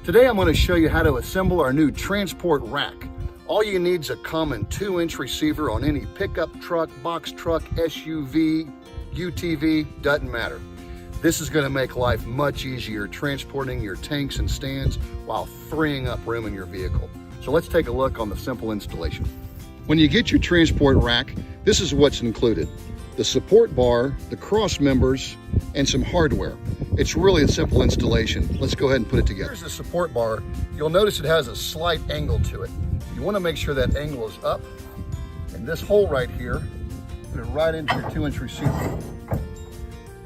Today I'm going to show you how to assemble our new transport rack. All you need is a common 2-inch receiver on any pickup truck, box truck, SUV, UTV, doesn't matter. This is going to make life much easier transporting your tanks and stands while freeing up room in your vehicle. So let's take a look on the simple installation. When you get your transport rack, this is what's included. The support bar, the cross members, and some hardware. It's really a simple installation. Let's go ahead and put it together. Here's the support bar. You'll notice it has a slight angle to it. You want to make sure that angle is up. And this hole right here, put it right into your 2-inch receiver.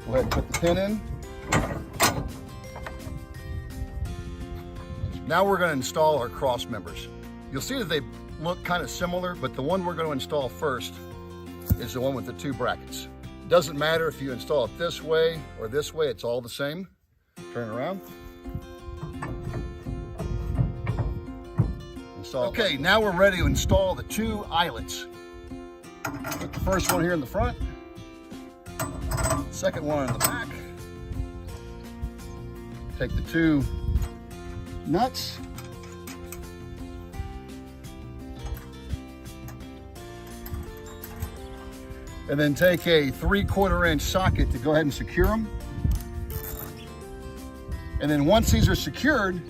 Go ahead and put the pin in. Now we're going to install our cross members. You'll see that they look kind of similar, but the one we're going to install first is the one with the 2 brackets. It doesn't matter if you install it this way or this way, it's all the same. Turn it around. Okay, now we're ready to install the 2 eyelets. Put the first one here in the front, second one in the back. Take the 2 nuts. And then take a 3/4 inch socket to go ahead and secure them. And then once these are secured,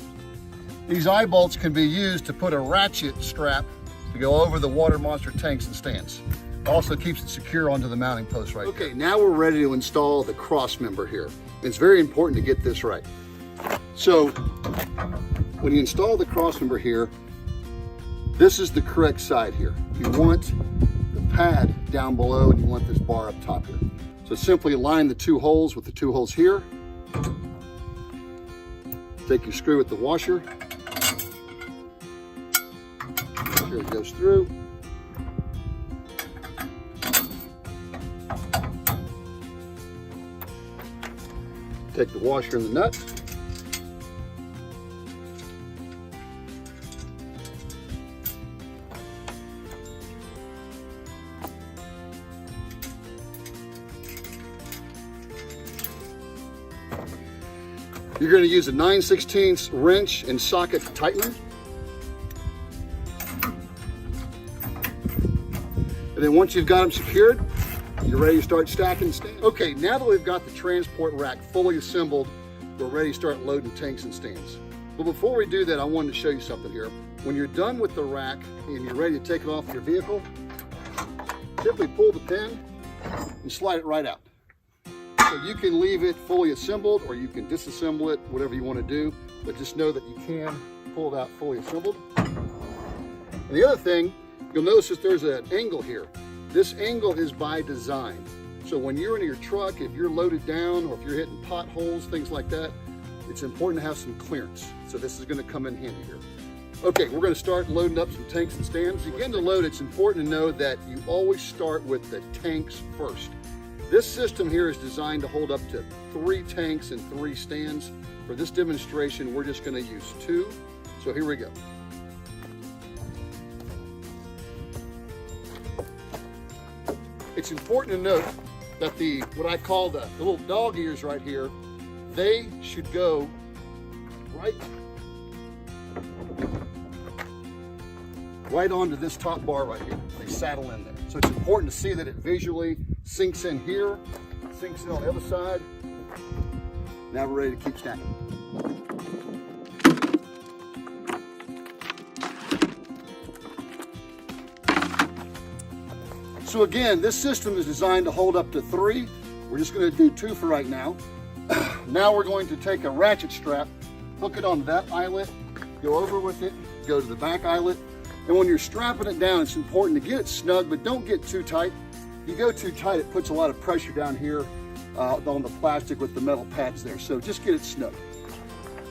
these eye bolts can be used to put a ratchet strap to go over the WaterMonster tanks and stands. It also keeps it secure onto the mounting post right there. Okay, now we're ready to install the cross member here. It's very important to get this right. So when you install the cross member here, this is the correct side here. You want the pad down below and you want this bar up top here. So simply line the 2 holes with the 2 holes here. Take your screw with the washer. Make sure it goes through. Take the washer and the nut. You're going to use a 9/16 wrench and socket to tighten them. And then once you've got them secured, you're ready to start stacking the stands. Okay, now that we've got the transport rack fully assembled, we're ready to start loading tanks and stands. But before we do that, I wanted to show you something here. When you're done with the rack and you're ready to take it off your vehicle, simply pull the pin and slide it right out. So you can leave it fully assembled or you can disassemble it, whatever you want to do, but just know that you can pull it out fully assembled. And the other thing, you'll notice that there's an angle here. This angle is by design. So when you're in your truck, if you're loaded down or if you're hitting potholes, things like that, it's important to have some clearance. So this is going to come in handy here. Okay, we're going to start loading up some tanks and stands. To begin to load, it's important to know that you always start with the tanks first. This system here is designed to hold up to 3 tanks and 3 stands. For this demonstration, we're just going to use 2. So here we go. It's important to note that what I call the little dog ears right here, they should go right onto this top bar right here. They saddle in there. So it's important to see that it visually sinks in here, sinks in on the other side. Now we're ready to keep stacking. So again, this system is designed to hold up to 3. We're just going to do 2 for right now. Now we're going to take a ratchet strap, hook it on that eyelet, go over with it, go to the back eyelet. And when you're strapping it down, it's important to get it snug, but don't get too tight. If you go too tight, it puts a lot of pressure down here on the plastic with the metal pads there. So just get it snug.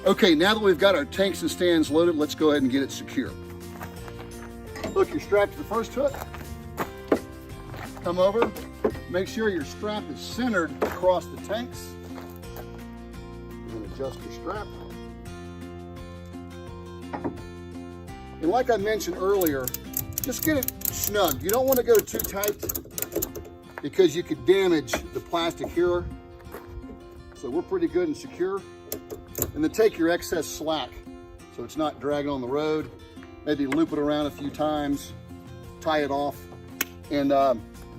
Okay, now that we've got our tanks and stands loaded, let's go ahead and get it secure. Hook your strap to the first hook. Come over, make sure your strap is centered across the tanks. And adjust your strap. And like I mentioned earlier, just get it snug. You don't want to go too tight because you could damage the plastic here. So we're pretty good and secure. And then take your excess slack so it's not dragging on the road. Maybe loop it around a few times, tie it off, and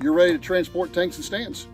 you're ready to transport tanks and stands.